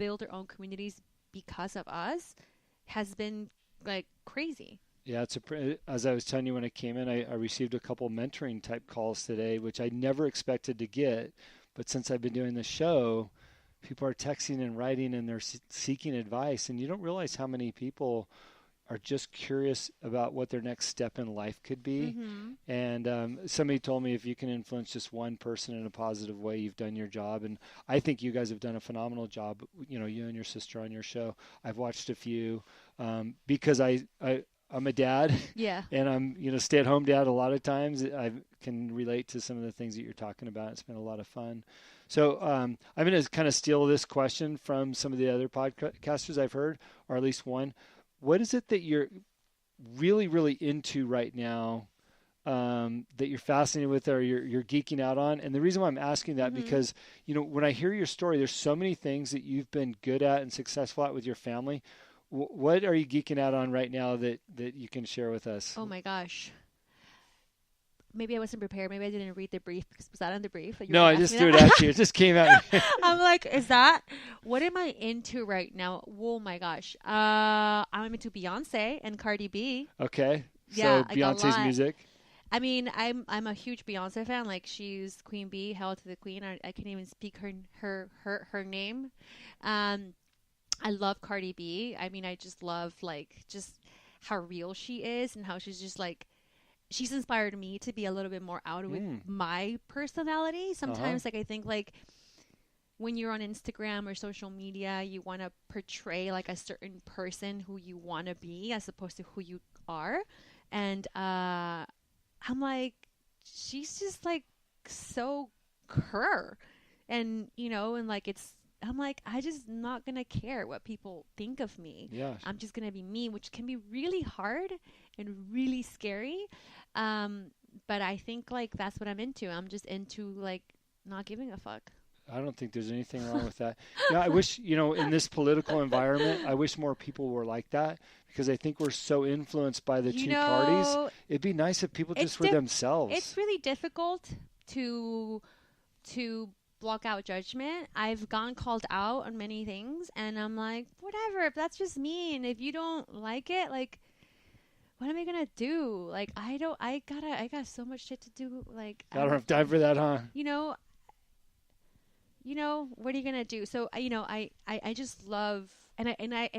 build their own communities because of us has been like crazy. Yeah, as I was telling you when I came in, I received a couple mentoring type calls today, which I never expected to get. But since I've been doing the show, people are texting and writing and they're seeking advice. And you don't realize how many people are just curious about what their next step in life could be. Mm-hmm. And somebody told me if you can influence just one person in a positive way, you've done your job. And I think you guys have done a phenomenal job. You know, you and your sister on your show. I've watched a few because I'm a dad. Yeah. And I'm, stay-at-home dad a lot of times. I can relate to some of the things that you're talking about. It's been a lot of fun. So I'm going to kind of steal this question from some of the other podcasters I've heard, or at least one. What is it that you're really, really into right now that you're fascinated with or you're geeking out on? And the reason why I'm asking that because, when I hear your story, there's so many things that you've been good at and successful at with your family. What are you geeking out on right now that you can share with us? Oh my gosh. Maybe I wasn't prepared. Maybe I didn't read the brief. Was that on the brief? No, I just threw it at you. It just came out. I'm like, what am I into right now? Oh my gosh. I'm into Beyonce and Cardi B. Okay. Yeah, so Beyonce's music. I mean, I'm a huge Beyonce fan. Like, she's Queen Bee, Hail to the Queen. I can't even speak her name. I love Cardi B. I mean, I just love just how real she is and how she's just she's inspired me to be a little bit more out with my personality. Sometimes I think when you're on Instagram or social media, you want to portray a certain person who you want to be as opposed to who you are. And I'm like, she's just so her. And, I'm like, I just not going to care what people think of me. Yeah. I'm just going to be me, which can be really hard and really scary. But I think that's what I'm into. I'm just into not giving a fuck. I don't think there's anything wrong with that. Yeah, I wish, in this political environment, I wish more people were like that because I think we're so influenced by the two parties. It'd be nice if people just were themselves. It's really difficult to block out judgment. I've gotten called out on many things and I'm like, whatever, if that's just me and if you don't like it, what am I gonna do? I got so much shit to do. I don't have time for that, huh? What are you gonna do? So I just love and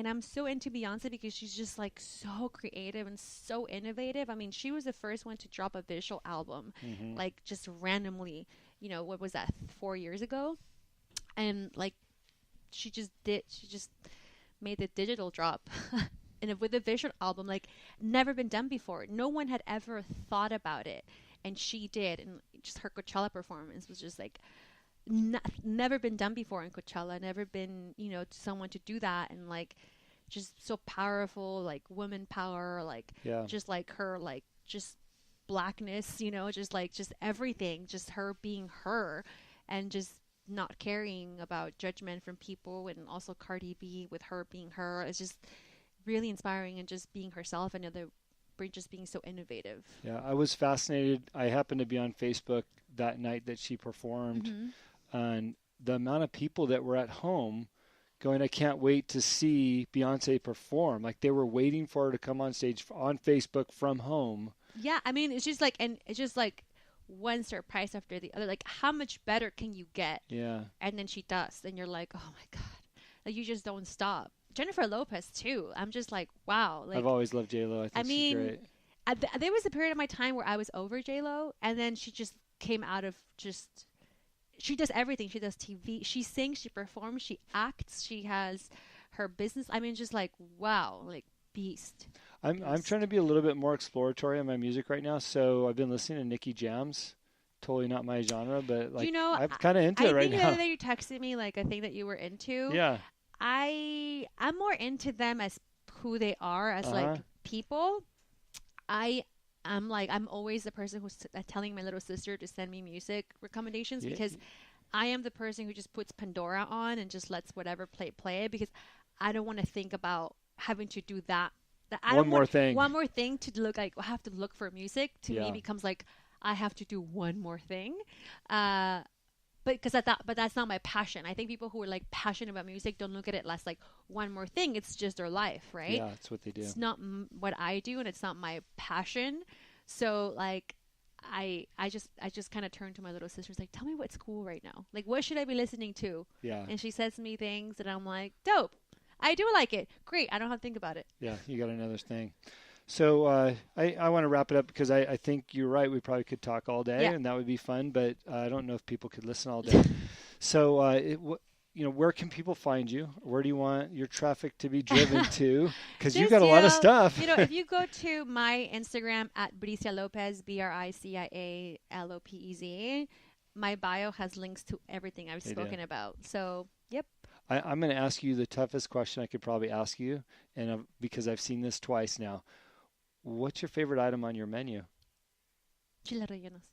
I'm so into Beyonce because she's just so creative and so innovative. I mean, she was the first one to drop a visual album, just randomly. What was that, 4 years ago? And she just made the digital drop. And with a visual album, never been done before. No one had ever thought about it. And she did. And just her Coachella performance was just never been done before in Coachella. Never been, someone to do that. And just so powerful, woman power, just her, just blackness, just everything, just her being her and just not caring about judgment from people. And also Cardi B with her being her is just really inspiring and just being herself and just being so innovative. Yeah, I was fascinated. I happened to be on Facebook that night that she performed and the amount of people that were at home going, I can't wait to see Beyonce perform. They were waiting for her to come on stage on Facebook from home. Yeah, I mean, it's just and it's just one surprise after the other. How much better can you get? Yeah. And then she does, and you're like, oh my God, you just don't stop. Jennifer Lopez too. I'm just wow. I've always loved J-Lo. I think she's great. There was a period of my time where I was over J-Lo, and then she just came out of she does everything. She does TV. She sings. She performs. She acts. She has her business. I mean, just wow, beast. I'm trying to be a little bit more exploratory on my music right now. So I've been listening to Nicki Jams. Totally not my genre, but I'm kind of into it right now. I think the other day you texted me a thing that you were into. Yeah. I'm more into them as who they are as people. I'm always the person who's telling my little sister to send me music recommendations because I am the person who just puts Pandora on and just lets whatever play it because I don't want to think about having to do that. One more thing to look I have to look for music to me becomes I have to do one more thing. but that's not my passion. I think people who are like passionate about music don't look at it as like one more thing. It's just their life, right? Yeah, that's what they do. It's not what I do, and it's not my passion. So like, I just kind of turned to my little sister. Like, tell me what's cool right now. Like, what should I be listening to? Yeah. And she says me things, and I'm like, dope. I do like it. Great. I don't have to think about it. Yeah, you got another thing. So I want to wrap it up because I think you're right. We probably could talk all day, and that would be fun. But I don't know if people could listen all day. So, where can people find you? Where do you want your traffic to be driven to? Because you got a lot of stuff. If you go to my Instagram at Bricia Lopez, BRICIA LOPEZ, my bio has links to everything I've spoken about. So, yep. I'm going to ask you the toughest question I could probably ask you, and because I've seen this twice now. What's your favorite item on your menu? Chile rellenos.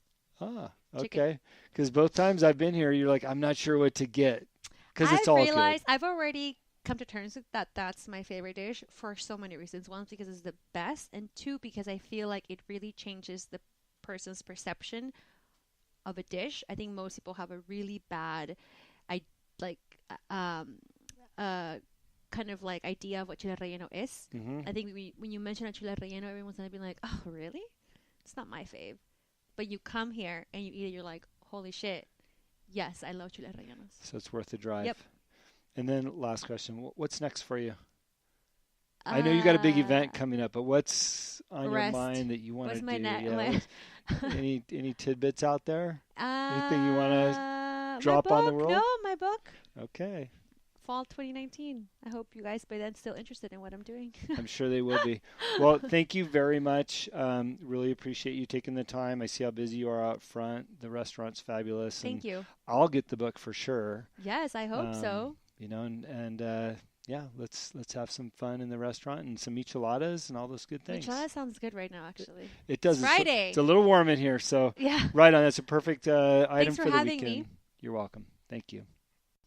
Ah, okay. Because both times I've been here, you're like, I'm not sure what to get. Because it's all good. I've already come to terms with that. That's my favorite dish for so many reasons. One, because it's the best, and two, because I feel like it really changes the person's perception of a dish. I think most people have a really bad, kind of like idea of what chile relleno is. Mm-hmm. I think when you mention a chile relleno, everyone's gonna be like, "Oh, really? It's not my fave." But you come here and you eat it, you're like, "Holy shit! Yes, I love chile rellenos." So it's worth the drive. Yep. And then last question: what's next for you? I know you got a big event coming up, but what's on your mind that you want to do? Any tidbits out there? Anything you want to drop on the world? No, my book. Okay. Fall 2019. I hope you guys by then still interested in what I'm doing. I'm sure they will be. Well, thank you very much. Really appreciate you taking the time. I see how busy you are out front. The restaurant's fabulous. Thank you. I'll get the book for sure. Yes, I hope so. Let's have some fun in the restaurant and some micheladas and all those good things. Michelada sounds good right now, actually. It does. It's Friday. It's a little warm in here, so yeah. Right on. That's a perfect item for the weekend. Thanks for having me. You're welcome. Thank you.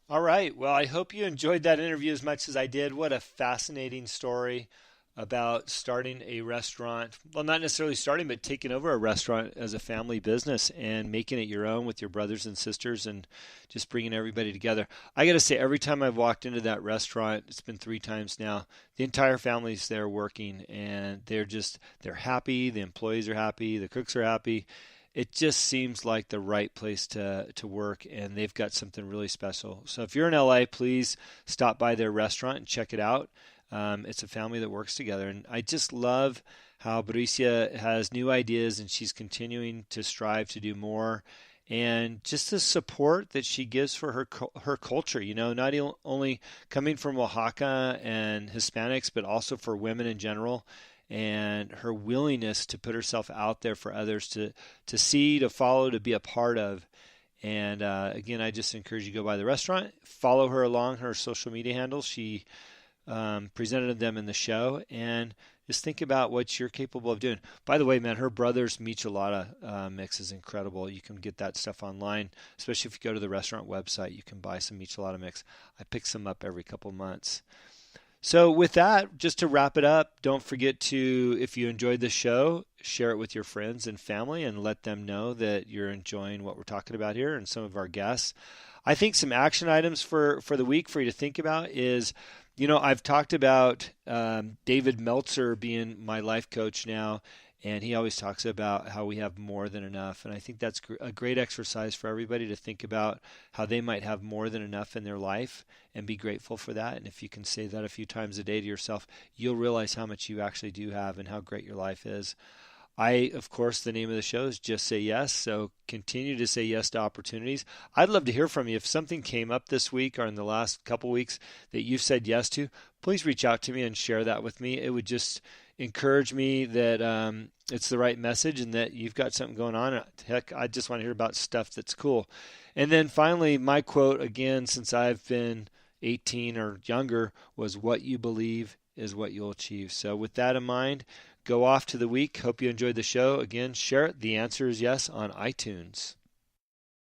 All right. Well, I hope you enjoyed that interview as much as I did. What a fascinating story about starting a restaurant. Well, not necessarily starting, but taking over a restaurant as a family business and making it your own with your brothers and sisters and just bringing everybody together. I got to say, every time I've walked into that restaurant, it's been 3 times now, the entire family's there working and they're happy. The employees are happy. The cooks are happy. It just seems like the right place to work, and they've got something really special. So if you're in LA, please stop by their restaurant and check it out. It's a family that works together, and I just love how Bricia has new ideas, and she's continuing to strive to do more. And just the support that she gives for her culture, not only coming from Oaxaca and Hispanics, but also for women in general. And her willingness to put herself out there for others to see, to follow, to be a part of. And again, I just encourage you to go by the restaurant, follow her along her social media handles. She presented them in the show, and just think about what you're capable of doing. By the way, man, her brother's michelada mix is incredible. You can get that stuff online, especially if you go to the restaurant website. You can buy some michelada mix. I pick some up every couple months. So with that, just to wrap it up, don't forget to, if you enjoyed the show, share it with your friends and family and let them know that you're enjoying what we're talking about here and some of our guests. I think some action items for the week for you to think about is, I've talked about David Meltzer being my life coach now, and he always talks about how we have more than enough. And I think that's a great exercise for everybody to think about how they might have more than enough in their life and be grateful for that. And if you can say that a few times a day to yourself, you'll realize how much you actually do have and how great your life is. Of course, the name of the show is Just Say Yes. So continue to say yes to opportunities. I'd love to hear from you. If something came up this week or in the last couple weeks that you've said yes to, please reach out to me and share that with me. It would just encourage me that it's the right message and that you've got something going on. Heck, I just want to hear about stuff that's cool. And then finally, my quote again, since I've been 18 or younger, was what you believe is what you'll achieve. So with that in mind, go off to the week. Hope you enjoyed the show. Again, share it. The answer is yes on iTunes.